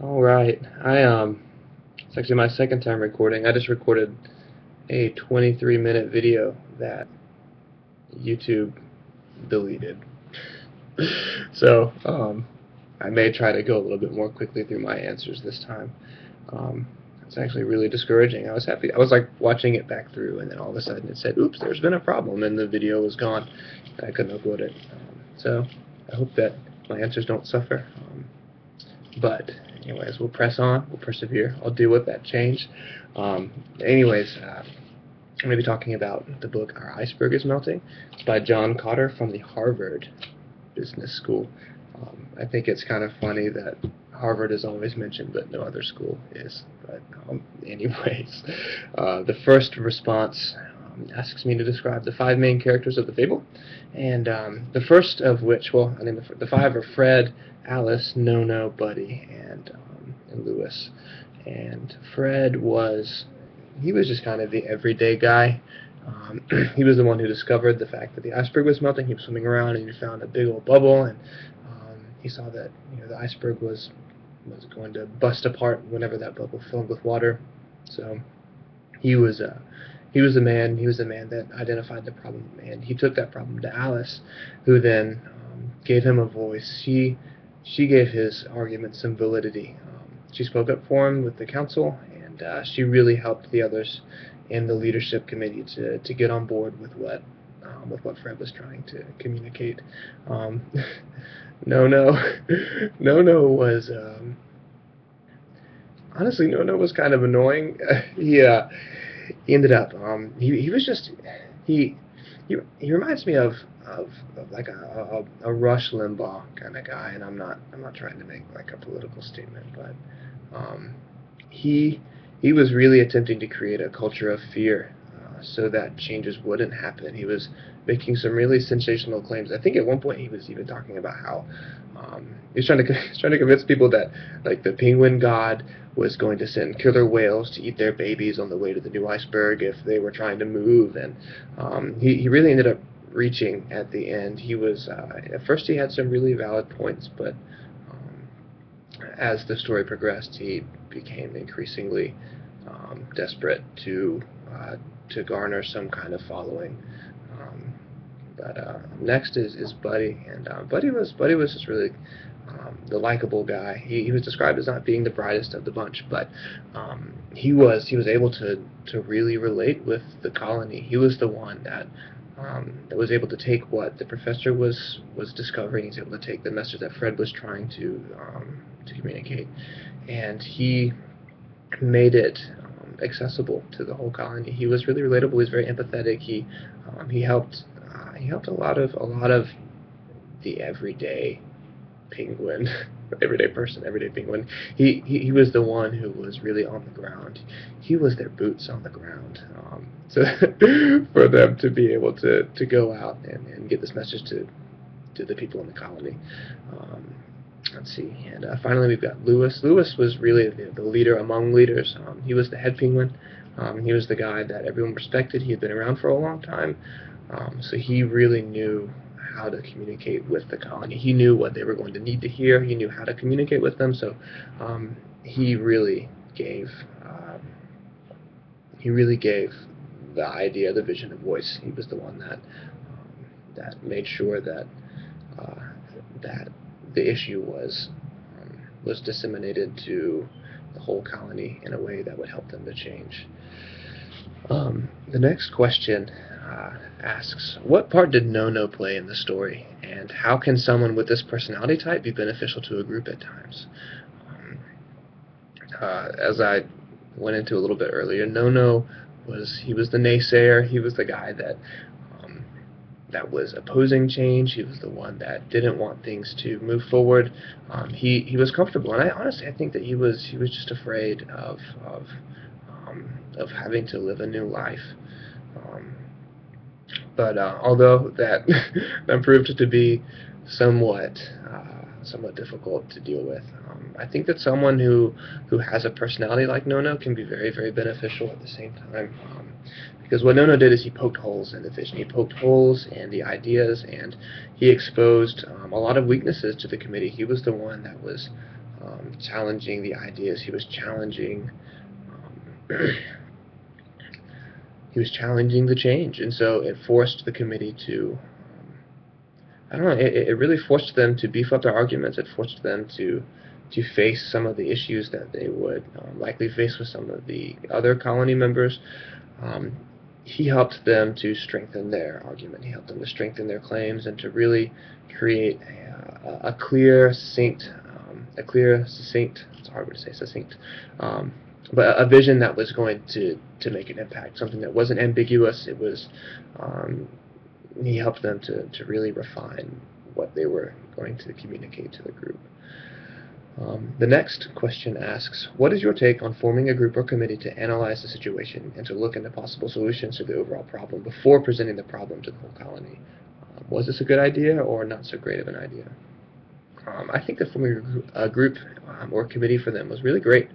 All right. It's actually my second time recording. I just recorded a 23-minute video that YouTube deleted. So, I may try to go a little bit more quickly through my answers this time. Um, it's actually really discouraging. I was happy. I was like watching it back through, and then all of a sudden it said, "Oops, there's been a problem," and the video was gone. And I couldn't upload it. So, I hope that my answers don't suffer. But anyways, we'll press on, we'll persevere. I'll deal with that change. Anyways, I'm going to be talking about the book Our Iceberg is Melting. It's by John Cotter from the Harvard Business School. I think it's kind of funny that Harvard is always mentioned, but no other school is. But anyways, the first response asks me to describe the five main characters of the fable, and the first of which, well, I mean, the five are Fred, Alice, NoNo, Buddy, and Lewis. And Fred he was just kind of the everyday guy. He was the one who discovered the fact that the iceberg was melting. He was swimming around and he found a big old bubble, and he saw that the iceberg was going to bust apart whenever that bubble filled with water. So he was he was the man that identified the problem, and he took that problem to Alice, who then gave him a voice. She gave his argument some validity. She spoke up for him with the council, and she really helped the others in the leadership committee to get on board with what Fred was trying to communicate. Um, NoNo, NoNo was honestly, NoNo was kind of annoying. He ended up he was just he he reminds me of like a Rush Limbaugh kind of guy, and I'm not trying to make like a political statement, but um, he he was really attempting to create a culture of fear so that changes wouldn't happen. He was making some really sensational claims. I think at one point he was even talking about how he was he was trying to convince people that like the penguin god was going to send killer whales to eat their babies on the way to the new iceberg if they were trying to move, and he really ended up reaching at the end. He was at first he had some really valid points, but as the story progressed, he became increasingly desperate to garner some kind of following. Um, but next is Buddy, and Buddy was just really the likable guy. He was described as not being the brightest of the bunch, but he was able to really relate with the colony. He was the one that was able to take what the professor was discovering. He's able to take the message that Fred was trying to communicate, and he made it accessible to the whole colony. He was really relatable. He was very empathetic. He helped a lot of the everyday penguin, everyday person, everyday penguin. He was the one who was really on the ground. He was their boots on the ground. So for them to be able to go out and get this message to the people in the colony. Let's see, and finally we've got Lewis. Lewis was really the leader among leaders. He was the head penguin. He was the guy that everyone respected. He had been around for a long time, so he really knew how to communicate with the colony. He knew what they were going to need to hear. He knew how to communicate with them. So he really gave the idea, the vision, a voice. He was the one that made sure that that the issue was disseminated to the whole colony in a way that would help them to change. The next question asks, what part did NoNo play in the story, and how can someone with this personality type be beneficial to a group at times? As I went into a little bit earlier, NoNo he was the naysayer. He was the guy that was opposing change. He was the one that didn't want things to move forward. He was comfortable, and I think that he was just afraid of having to live a new life. Um, but although that that proved to be somewhat somewhat difficult to deal with, I think that someone who has a personality like NoNo can be very beneficial at the same time. Because what NoNo did is he poked holes in the vision. He poked holes in the ideas, and he exposed a lot of weaknesses to the committee. He was the one that was challenging the ideas. He was challenging he was challenging the change, and so it forced the committee to, I don't know, it really forced them to beef up their arguments. It forced them to face some of the issues that they would likely face with some of the other colony members. He helped them to strengthen their argument. He helped them to strengthen their claims and to really create a clear, succinct, it's a hard word to say, succinct, but a vision that was going to make an impact, something that wasn't ambiguous. It was, he helped them to really refine what they were going to communicate to the group. The next question asks, what is your take on forming a group or committee to analyze the situation and to look into possible solutions to the overall problem before presenting the problem to the whole colony? Was this a good idea or not so great of an idea? I think that forming a group or committee for them was really great,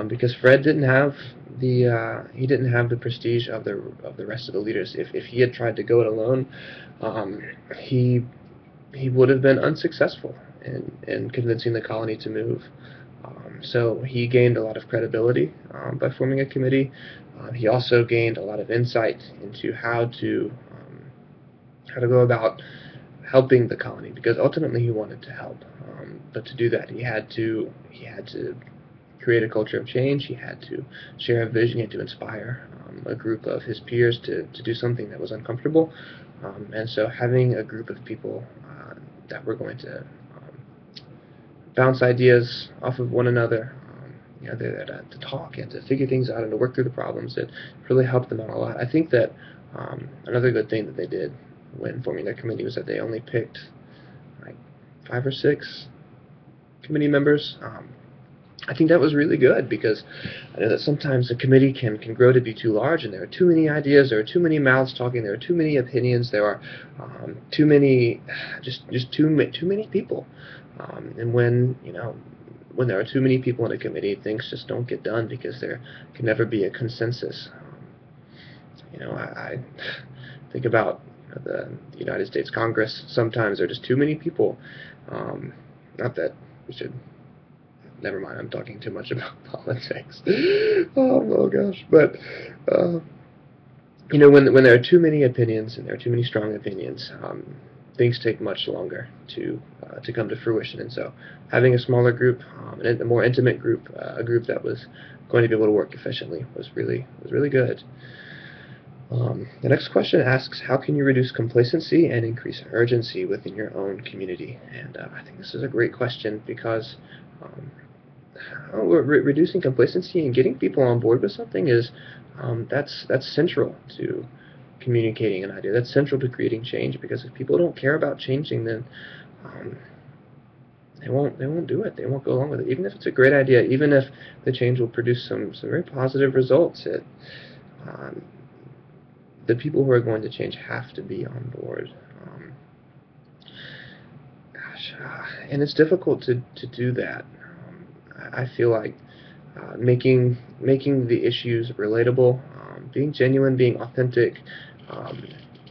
because Fred didn't have the prestige of the rest of the leaders. If he had tried to go it alone, he would have been unsuccessful in convincing the colony to move. So he gained a lot of credibility by forming a committee. He also gained a lot of insight into how to go about helping the colony, because ultimately he wanted to help. But to do that, he had to create a culture of change. He had to share a vision. He had to inspire a group of his peers to do something that was uncomfortable. And so having a group of people that were going to bounce ideas off of one another, they're there to talk and to figure things out and to work through the problems, it really helped them out a lot. I think that another good thing that they did when forming their committee was that they only picked like 5 or 6 committee members. I think that was really good, because I know that sometimes a committee can grow to be too large, and there are too many ideas, there are too many mouths talking, there are too many opinions, there are too many, just too many people. And when there are too many people in a committee, things just don't get done because there can never be a consensus. I think about the United States Congress. Sometimes there are just too many people. Not that we should. Never mind, I'm talking too much about politics. Oh gosh. But, when there are too many opinions and there are too many strong opinions, things take much longer to come to fruition. And so having a smaller group, a more intimate group, a group that was going to be able to work efficiently was really good. The next question asks, how can you reduce complacency and increase urgency within your own community? And I think this is a great question, because reducing complacency and getting people on board with something is that's central to communicating an idea. That's central to creating change, because if people don't care about changing, then they won't do it. They won't go along with it, even if it's a great idea, even if the change will produce some very positive results. The people who are going to change have to be on board. And it's difficult to do that. I feel like making the issues relatable, being genuine, being authentic,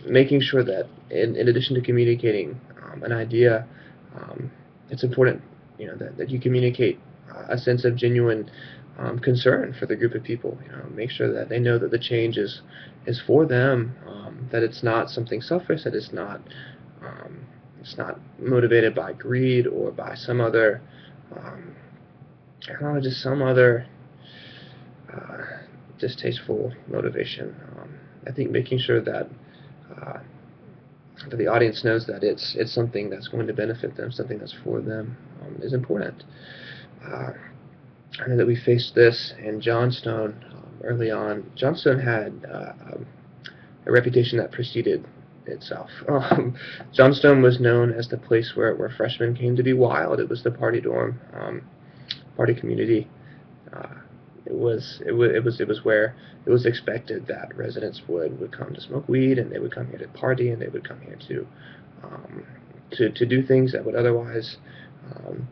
making sure that in addition to communicating an idea, it's important that you communicate a sense of genuine concern for the group of people. Make sure that they know that the change is for them, that it's not something selfish, that it's not motivated by greed or by some other just some other distasteful motivation. I think making sure that the audience knows that it's something that's going to benefit them, something that's for them, is important. I know that we faced this in Johnstone early on. Johnstone had a reputation that preceded itself. Johnstone was known as the place where freshmen came to be wild. It was the party dorm, party community. It was where it was expected that residents would come to smoke weed, and they would come here to party, and they would come here to do things that would otherwise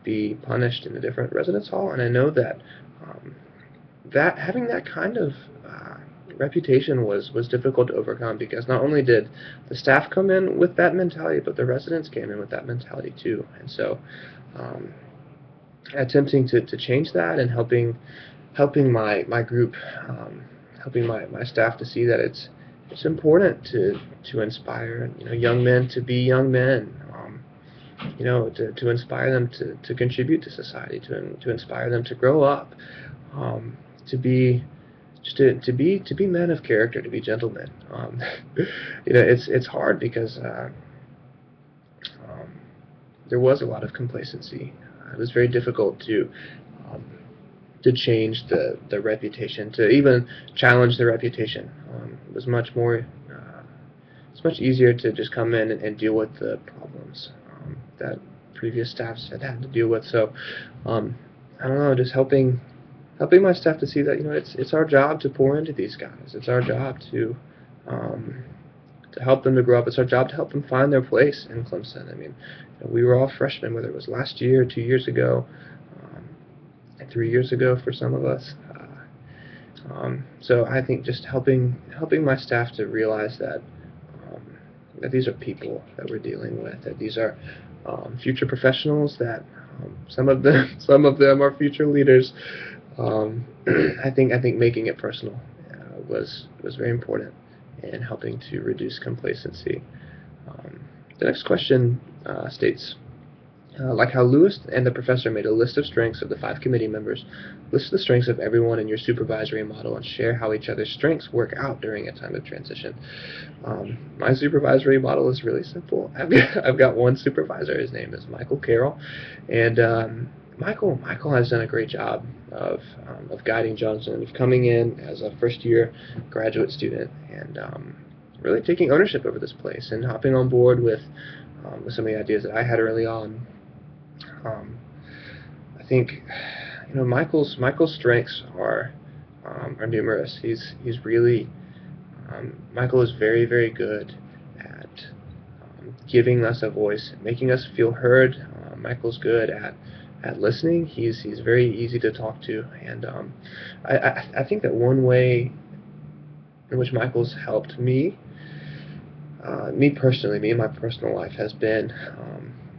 be punished in a different residence hall. And I know that having that kind of reputation was difficult to overcome, because not only did the staff come in with that mentality, but the residents came in with that mentality too. And so attempting to change that, and helping my group, helping my staff to see that it's important to inspire, young men to be young men, to inspire them to contribute to society, to inspire them to grow up, to be just to be men of character, to be gentlemen. It's hard because there was a lot of complacency. It was very difficult um, to change the reputation, to even challenge the reputation. It was much more. It's much easier to just come in and deal with the problems that previous staffs had to deal with. So, I don't know, just helping my staff to see that it's our job to pour into these guys. It's our job to help them to grow up. It's our job to help them find their place in Clemson. I mean, we were all freshmen, whether it was last year, 2 years ago, and 3 years ago for some of us. So I think just helping my staff to realize that these are people that we're dealing with, that these are future professionals, that some of them are future leaders. I think making it personal was very important in helping to reduce complacency. The next question states, like how Lewis and the professor made a list of strengths of the 5 committee members, list the strengths of everyone in your supervisory model and share how each other's strengths work out during a time of transition. My supervisory model is really simple. I've got one supervisor. His name is Michael Carroll, and Michael has done a great job of guiding Johnstone, of coming in as a first-year graduate student, and really taking ownership over this place and hopping on board with some of the ideas that I had early on. I think Michael's strengths are numerous. He's really Michael is very, very good at giving us a voice, making us feel heard. Michael's good at listening. He's very easy to talk to, and I think that one way in which Michael's helped me personally, me in my personal life, has been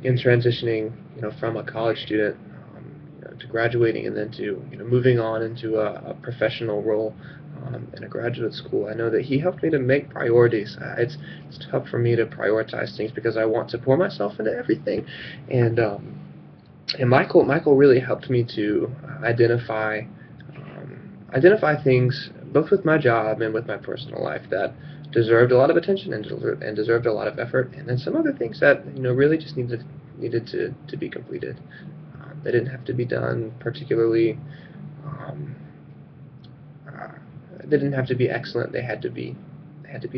in transitioning, from a college student to graduating, and then to moving on into a professional role in a graduate school. I know that he helped me to make priorities. It's tough for me to prioritize things because I want to pour myself into everything, and Michael really helped me to identify things both with my job and with my personal life that deserved a lot of attention and deserved a lot of effort, and then some other things that really just needed to be completed. They didn't have to be done particularly. They didn't have to be excellent. They had to be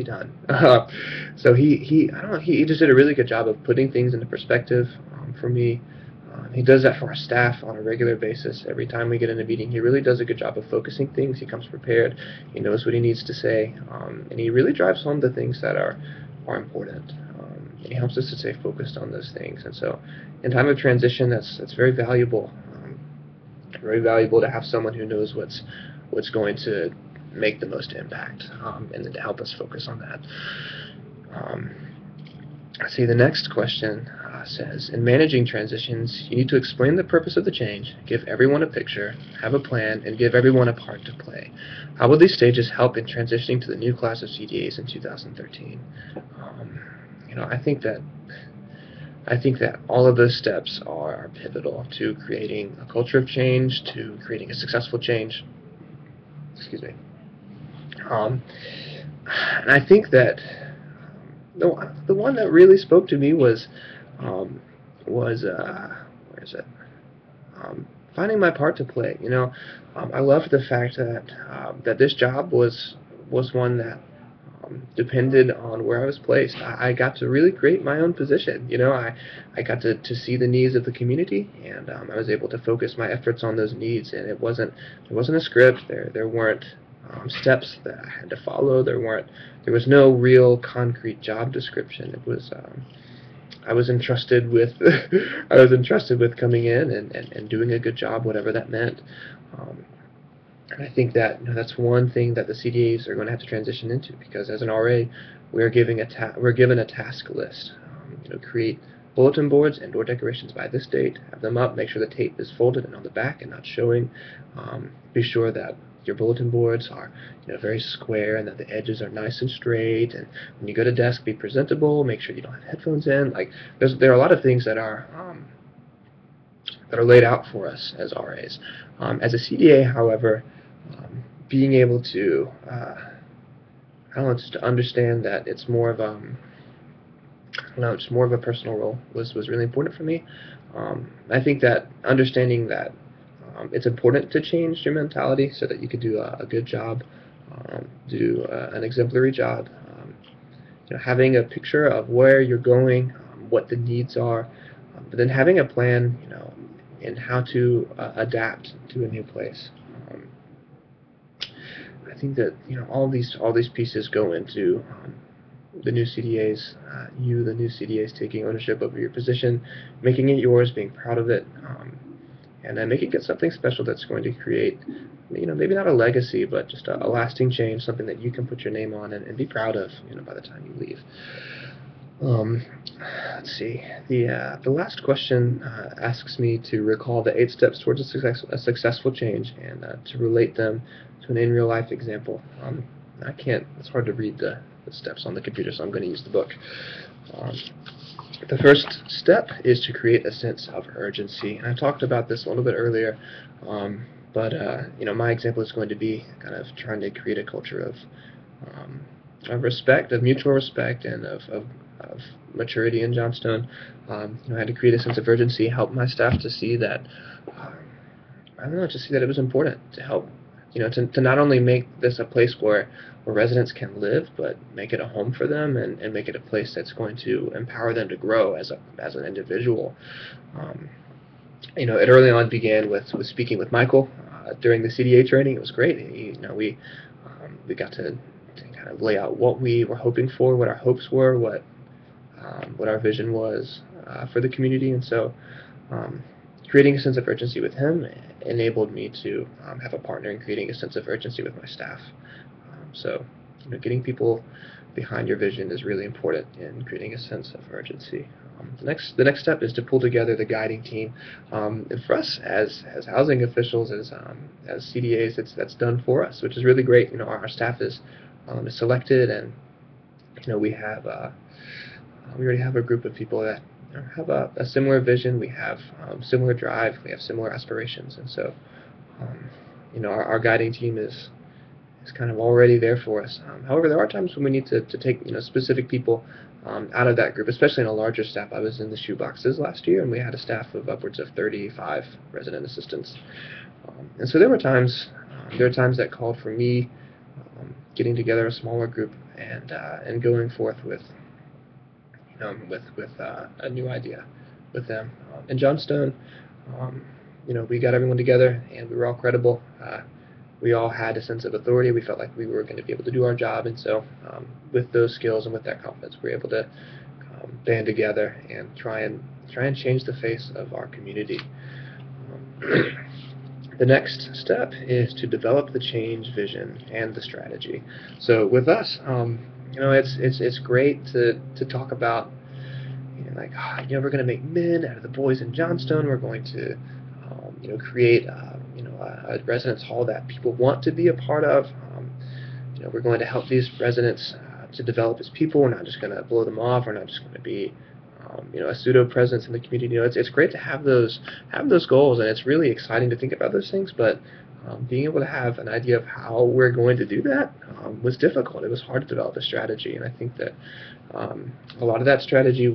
done. So he I don't know. He just did a really good job of putting things into perspective for me. He does that for our staff on a regular basis. Every time we get in a meeting, he really does a good job of focusing things. He comes prepared. He knows what he needs to say, and he really drives home the things that are important. And he helps us to stay focused on those things. And so, in time of transition, that's very valuable. Very valuable to have someone who knows what's going to make the most impact, and then to help us focus on that. See, the next question says, in managing transitions, you need to explain the purpose of the change, give everyone a picture, have a plan, and give everyone a part to play. How will these stages help in transitioning to the new class of CDAs in 2013? I think that all of those steps are pivotal to creating a culture of change, to creating a successful change. Excuse me. And I think that the one that really spoke to me was where is it? Finding my part to play. I loved the fact that this job was one that depended on where I was placed. I got to really create my own position. I got to see the needs of the community, and I was able to focus my efforts on those needs. And there wasn't a script. There weren't steps that I had to follow. There was no real concrete job description. It was I was entrusted with coming in and doing a good job, whatever that meant. And I think that that's one thing that the CDAs are going to have to transition into, because as an RA, we're given a task list. Create bulletin boards and door decorations by this date. Have them up. Make sure the tape is folded and on the back and not showing. Be sure that your bulletin boards are very square and that the edges are nice and straight. And when you go to desk, be presentable. Make sure you don't have headphones in. Like there are a lot of things that are laid out for us as RAs. As a CDA, however, being able to I don't know, just to understand that it's more of just more of a personal role was really important for me. I think that understanding that it's important to change your mentality so that you could do a good job, do an exemplary job. Having a picture of where you're going, what the needs are, but then having a plan, and how to adapt to a new place. I think that all these pieces go into the new CDAs, the new CDAs taking ownership over your position, making it yours, being proud of it, and then making it something special that's going to create, maybe not a legacy, but just a lasting change, something that you can put your name on and be proud of, by the time you leave. Let's see. The last question asks me to recall the 8 steps towards a successful change and to relate them to an in-real-life example. I can't. It's hard to read the steps on the computer, so I'm going to use the book. The first step is to create a sense of urgency, and I talked about this a little bit earlier. But my example is going to be kind of trying to create a culture of respect, of mutual respect, and of maturity in Johnstone. I had to create a sense of urgency, help my staff to see that, to see that it was important to help, to not only make this a place where residents can live, but make it a home for them and make it a place that's going to empower them to grow as an individual. It early on began with speaking with Michael during the CDA training. It was great. We got to kind of lay out what we were hoping for, what our hopes were, what our vision was for the community, and so creating a sense of urgency with him enabled me to have a partner in creating a sense of urgency with my staff. So getting people behind your vision is really important in creating a sense of urgency. The next step is to pull together the guiding team. And for us as housing officials, as CDAs, that's done for us, which is really great. Our staff is selected, and we already have a group of people that have a similar vision. We have similar drive. We have similar aspirations, and so our guiding team is kind of already there for us. However, there are times when we need to take specific people out of that group, especially in a larger staff. I was in the shoeboxes last year, and we had a staff of upwards of 35 resident assistants. And so there were times that called for me getting together a smaller group and going forth with a new idea with them. In Johnstone, we got everyone together, and we were all credible. We all had a sense of authority. We felt like we were going to be able to do our job, and so with those skills and with that confidence, we were able to band together and try and change the face of our community. The next step is to develop the change vision and the strategy. So with us, it's great to talk about we're going to make men out of the boys in Johnstone. We're going to create a residence hall that people want to be a part of. We're going to help these residents to develop as people. We're not just going to blow them off. We're not just going to be a pseudo presence in the community. It's great to have those goals, and it's really exciting to think about those things. But being able to have an idea of how we're going to do that was difficult. It was hard to develop a strategy, and I think that a lot of that strategy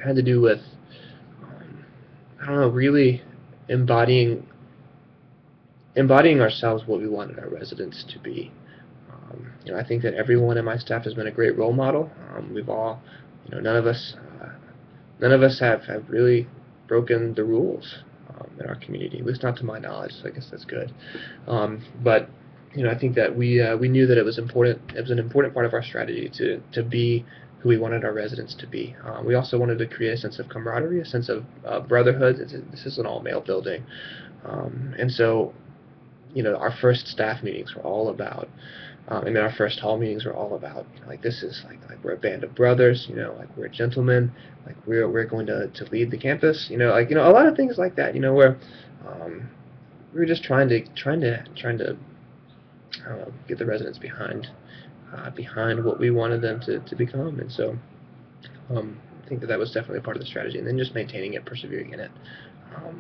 had to do with really embodying ourselves, what we wanted our residents to be. I think that everyone in my staff has been a great role model. We've all, none of us have really broken the rules in our community, at least not to my knowledge. So I guess that's good. But I think that we knew that it was important. It was an important part of our strategy to be who we wanted our residents to be. We also wanted to create a sense of camaraderie, a sense of brotherhood. This is an all-male building, and so our first staff meetings were all about I mean, our first hall meetings were all about, like, this is like we're a band of brothers, like we're gentlemen, like we're going to lead the campus, like a lot of things like that, where we were just trying to get the residents behind what we wanted them to become, and so I think that was definitely part of the strategy, and then just maintaining it, persevering in it,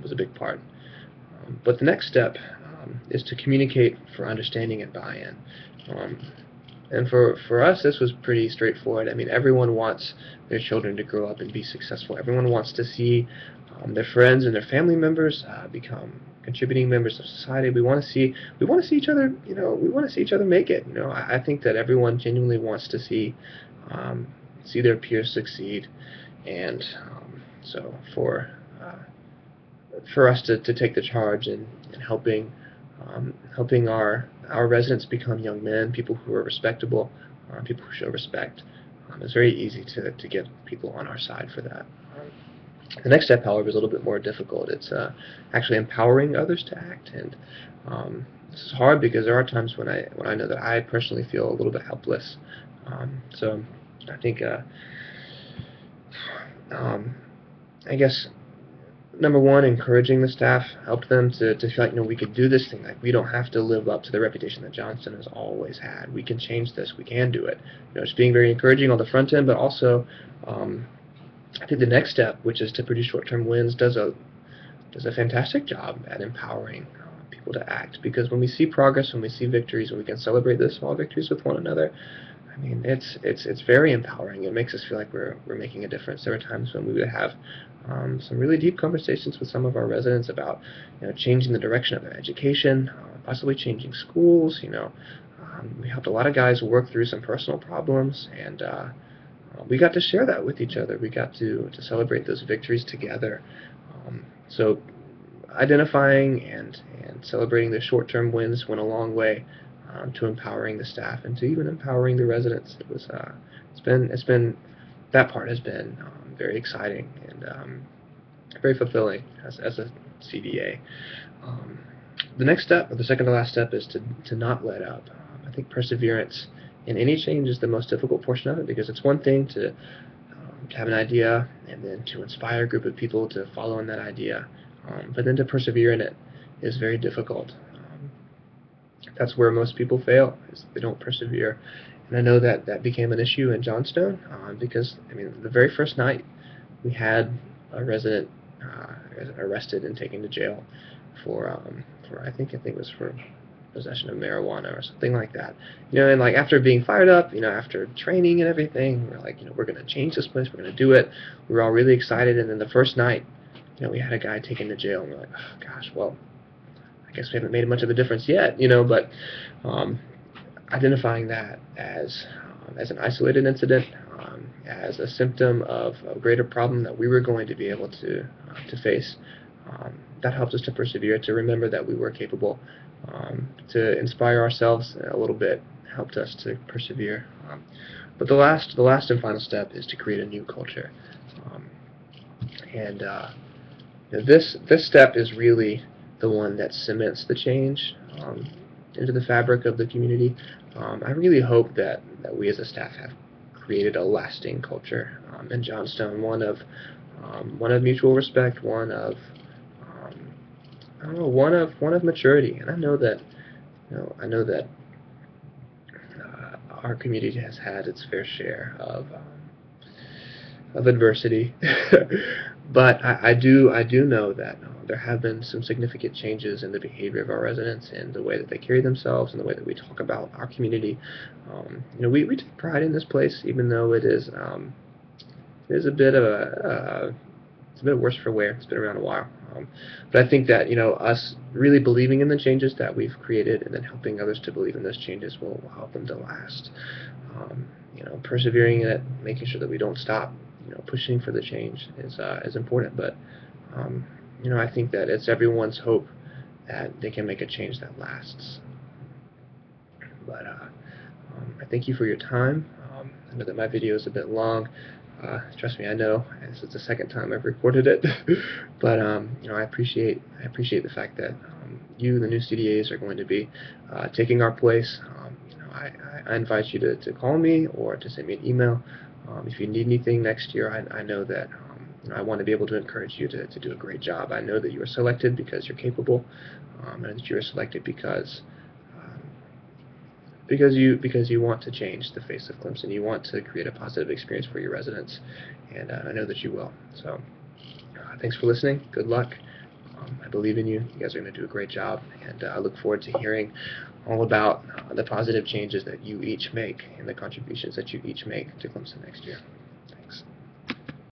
was a big part. But the next step is to communicate for understanding and buy-in. And for us, this was pretty straightforward. I mean, everyone wants their children to grow up and be successful. Everyone wants to see their friends and their family members become contributing members of society. We want to see each other. We want to see each other make it. I think that everyone genuinely wants to see their peers succeed, and so for us to take the charge in helping our residents become young men, people who are respectable, people who show respect. It's very easy to get people on our side for that. The next step, however, is a little bit more difficult. It's actually empowering others to act, and this is hard because there are times when I know that I personally feel a little bit helpless. So I think I guess number one, encouraging the staff, help them to feel like, we could do this thing. Like, we don't have to live up to the reputation that Johnstone has always had. We can change this. We can do it. Just being very encouraging on the front end, but also I think the next step, which is to produce short-term wins, does a fantastic job at empowering people to act. Because when we see progress, when we see victories, when we can celebrate those small victories with one another, I mean, it's very empowering. It makes us feel like we're making a difference. There are times when we would have some really deep conversations with some of our residents about changing the direction of their education, possibly changing schools. We helped a lot of guys work through some personal problems, and we got to share that with each other. We got to celebrate those victories together. So identifying and celebrating the short-term wins went a long way to empowering the staff and to even empowering the residents. It's been that part has been very exciting and very fulfilling as a CDA. The next step, or the second to last step, is to not let up. I think perseverance in any change is the most difficult portion of it, because it's one thing to have an idea and then to inspire a group of people to follow in that idea, but then to persevere in it is very difficult. That's where most people fail, is they don't persevere. And I know that became an issue in Johnstone because, I mean, the very first night we had a resident arrested and taken to jail for I think it was for possession of marijuana or something like that. And like after being fired up, after training and everything, we're like, we're going to change this place, we're going to do it. We were all really excited, and then the first night, we had a guy taken to jail, and we're like, oh gosh, well, I guess we haven't made much of a difference yet, but identifying that as an isolated incident, as a symptom of a greater problem that we were going to be able to face, that helps us to persevere, to remember that we were capable, to inspire ourselves a little bit, helped us to persevere. But the last and final step is to create a new culture, and this step is really the one that cements the change into the fabric of the community. I really hope that we as a staff have created a lasting culture in Johnstone, one of mutual respect, one of one of maturity. And I know that our community has had its fair share of adversity, but I do know that there have been some significant changes in the behavior of our residents, and the way that they carry themselves, and the way that we talk about our community. We take pride in this place, even though it is a bit of it's a bit worse for wear. It's been around a while, but I think that us really believing in the changes that we've created, and then helping others to believe in those changes will help them to last. Persevering in it, making sure that we don't stop, pushing for the change is important. But I think that it's everyone's hope that they can make a change that lasts. But I thank you for your time. I know that my video is a bit long. Trust me, I know. This is the second time I've recorded it. But I appreciate the fact that you, the new CDAs, are going to be taking our place. I invite you to call me or to send me an email. If you need anything next year, I know that I want to be able to encourage you to do a great job. I know that you are selected because you're capable, and that you are selected um, because you want to change the face of Clemson. You want to create a positive experience for your residents, and I know that you will. So thanks for listening. Good luck. I believe in you. You guys are going to do a great job, and I look forward to hearing all about the positive changes that you each make and the contributions that you each make to Clemson next year.